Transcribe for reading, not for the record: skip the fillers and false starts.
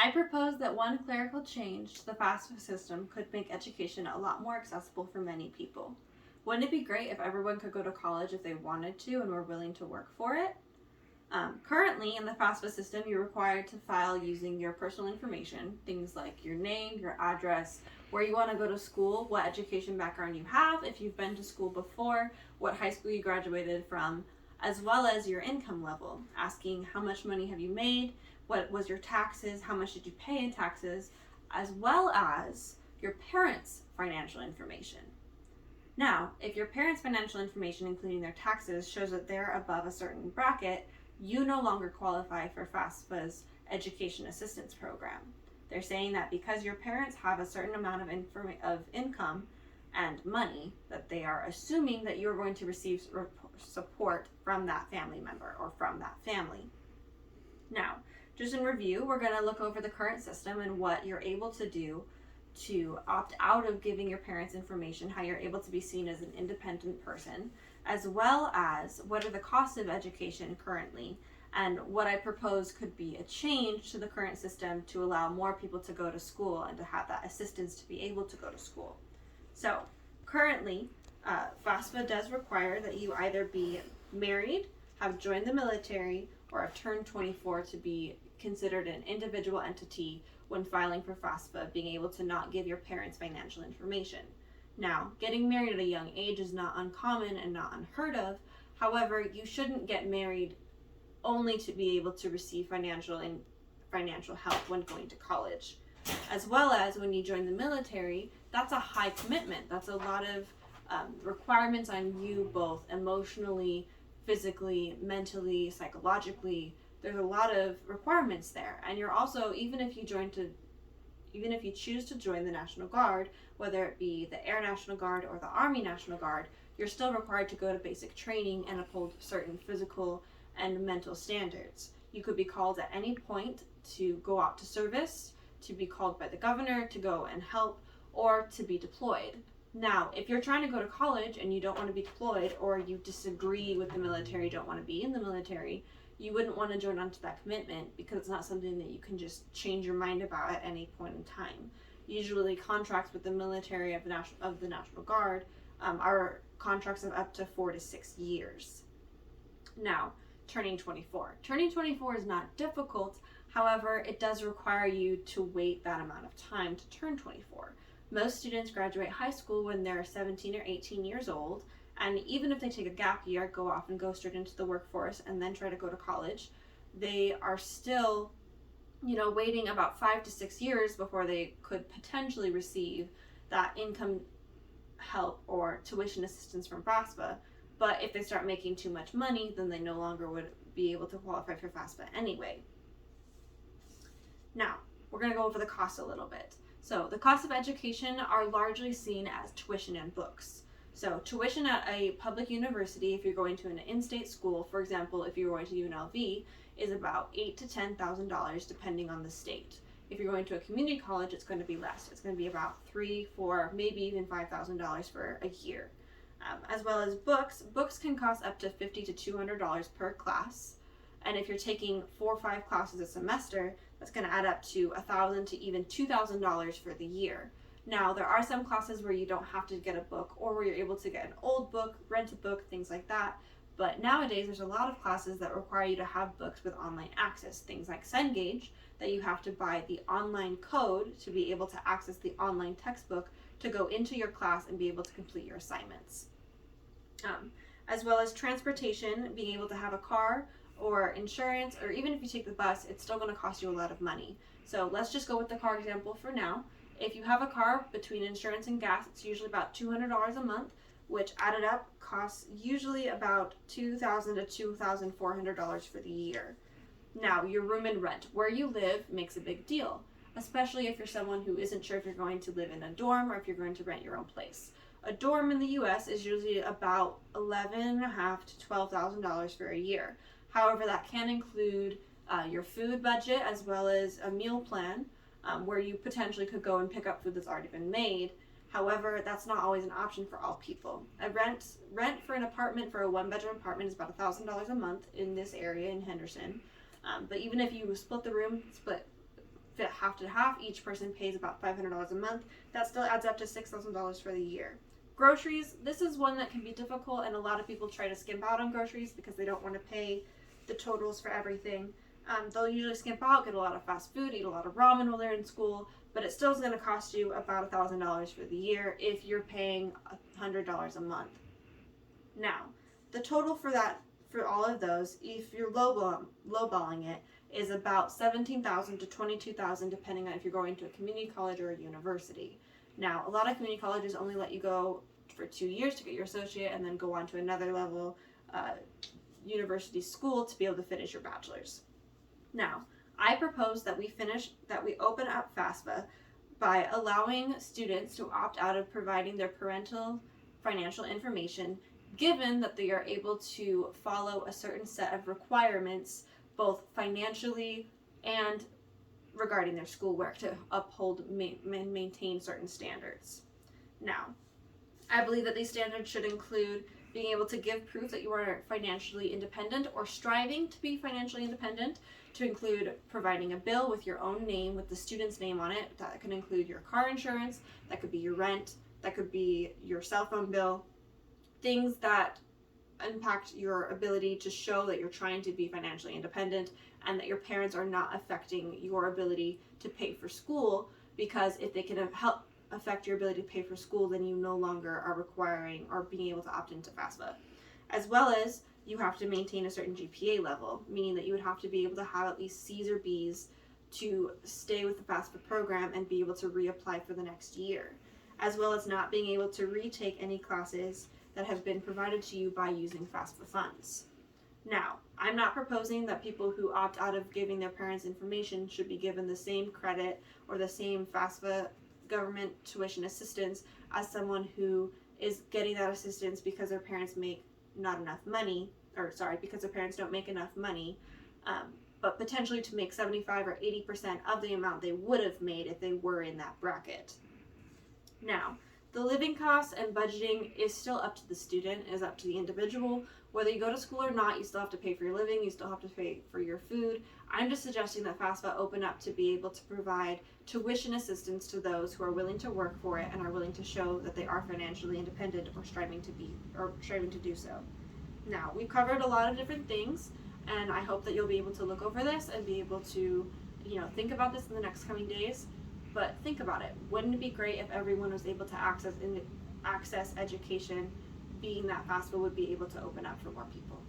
I propose that one clerical change to the FAFSA system could make education a lot more accessible for many people. Wouldn't it be great if everyone could go to college if they wanted to and were willing to work for it? Currently, in the FAFSA system, you're required to file using your personal information, things like your name, your address, where you want to go to school, what education background you have, if you've been to school before, what high school you graduated from, as well as your income level, asking how much money have you made, what was your taxes, how much did you pay in taxes, as well as your parents' financial information. Now, if your parents' financial information, including their taxes, shows that they're above a certain bracket, you no longer qualify for FAFSA's Education Assistance Program. They're saying that because your parents have a certain amount of income and money, that they are assuming that you're going to receive support from that family member or from that family. Now, just in review, we're going to look over the current system and what you're able to do to opt out of giving your parents information, how you're able to be seen as an independent person, as well as what are the costs of education currently, and what I propose could be a change to the current system to allow more people to go to school and to have that assistance to be able to go to school. So currently, FAFSA does require that you either be married, have joined the military, or have turned 24 to be considered an individual entity when filing for FAFSA, being able to not give your parents financial information. Now, getting married at a young age is not uncommon and not unheard of. However, you shouldn't get married only to be able to receive financial help when going to college. As well as when you join the military, that's a high commitment. That's a lot of requirements on you, both emotionally, physically, mentally, psychologically. There's a lot of requirements there. And you're also, even if you choose to join the National Guard, whether it be the Air National Guard or the Army National Guard, you're still required to go to basic training and uphold certain physical and mental standards. You could be called at any point to go out to service, to be called by the governor to go and help, or to be deployed. Now, if you're trying to go to college and you don't want to be deployed, or you disagree with the military, don't want to be in the military, you wouldn't want to join onto that commitment because it's not something that you can just change your mind about at any point in time. Usually contracts with the military of the National Guard are contracts of up to 4 to 6 years. Now, turning 24. Turning 24 is not difficult, however, it does require you to wait that amount of time to turn 24. Most students graduate high school when they're 17 or 18 years old, and even if they take a gap year, go off and go straight into the workforce and then try to go to college, they are still, waiting about 5 to 6 years before they could potentially receive that income help or tuition assistance from FAFSA. But if they start making too much money, then they no longer would be able to qualify for FAFSA anyway. Now, we're going to go over the costs a little bit. So the costs of education are largely seen as tuition and books. So tuition at a public university, if you're going to an in-state school, for example, if you're going to UNLV, is about $8,000 to $10,000 depending on the state. If you're going to a community college, it's going to be less. It's going to be about $3,000, $4,000, maybe even $5,000 for a year. As well as books. Books can cost up to $50 to $200 per class. And if you're taking 4 or 5 classes a semester, that's going to add up to $1,000 to even $2,000 for the year. Now, there are some classes where you don't have to get a book, or where you're able to get an old book, rent a book, things like that. But nowadays, there's a lot of classes that require you to have books with online access, things like Cengage, that you have to buy the online code to be able to access the online textbook to go into your class and be able to complete your assignments. As well as transportation, being able to have a car or insurance, or even if you take the bus, it's still going to cost you a lot of money. So let's just go with the car example for now. If you have a car, between insurance and gas, it's usually about $200 a month, which added up costs usually about $2,000 to $2,400 for the year. Now, your room and rent, where you live, makes a big deal, especially if you're someone who isn't sure if you're going to live in a dorm or if you're going to rent your own place. A dorm in the U.S. is usually about $11,500 to $12,000 for a year. However, that can include your food budget as well as a meal plan, where you potentially could go and pick up food that's already been made. However, that's not always an option for all people. A rent for an apartment, for a 1-bedroom apartment, is about $1,000 a month in this area in Henderson. But even if you split the room, split fit half to half. Each person pays about $500 a month. That still adds up to $6,000 for the year. Groceries, this is one that can be difficult, and a lot of people try to skimp out on groceries because they don't want to pay the totals for everything. They'll usually skimp out, get a lot of fast food, eat a lot of ramen while they're in school, but it still is going to cost you about $1,000 for the year if you're paying $100 a month. Now, the total for all of those, if you're lowballing it, is about $17,000 to $22,000, depending on if you're going to a community college or a university. Now, a lot of community colleges only let you go for 2 years to get your associate and then go on to another level university school to be able to finish your bachelor's. Now, I propose that we open up FAFSA by allowing students to opt out of providing their parental financial information, given that they are able to follow a certain set of requirements, both financially and regarding their schoolwork, to uphold and maintain certain standards. Now, I believe that these standards should include being able to give proof that you are financially independent or striving to be financially independent, to include providing a bill with your own name, with the student's name on it. That can include your car insurance, that could be your rent, that could be your cell phone bill, things that impact your ability to show that you're trying to be financially independent and that your parents are not affecting your ability to pay for school, because if they can help affect your ability to pay for school, then you no longer are requiring or being able to opt into FAFSA. As well as you have to maintain a certain GPA level, meaning that you would have to be able to have at least C's or B's to stay with the FAFSA program and be able to reapply for the next year, as well as not being able to retake any classes that have been provided to you by using FAFSA funds. Now, I'm not proposing that people who opt out of giving their parents information should be given the same credit or the same FAFSA government tuition assistance as someone who is getting that assistance because their parents make not enough money, because their parents don't make enough money, but potentially to make 75 or 80% of the amount they would have made if they were in that bracket. Now, the living costs and budgeting is still up to the student, is up to the individual. Whether you go to school or not, you still have to pay for your living, you still have to pay for your food. I'm just suggesting that FAFSA open up to be able to provide tuition assistance to those who are willing to work for it and are willing to show that they are financially independent or striving to do so. Now, we've covered a lot of different things, and I hope that you'll be able to look over this and be able to, think about this in the next coming days. But think about it. Wouldn't it be great if everyone was able to access education, being that FAFSA would be able to open up for more people?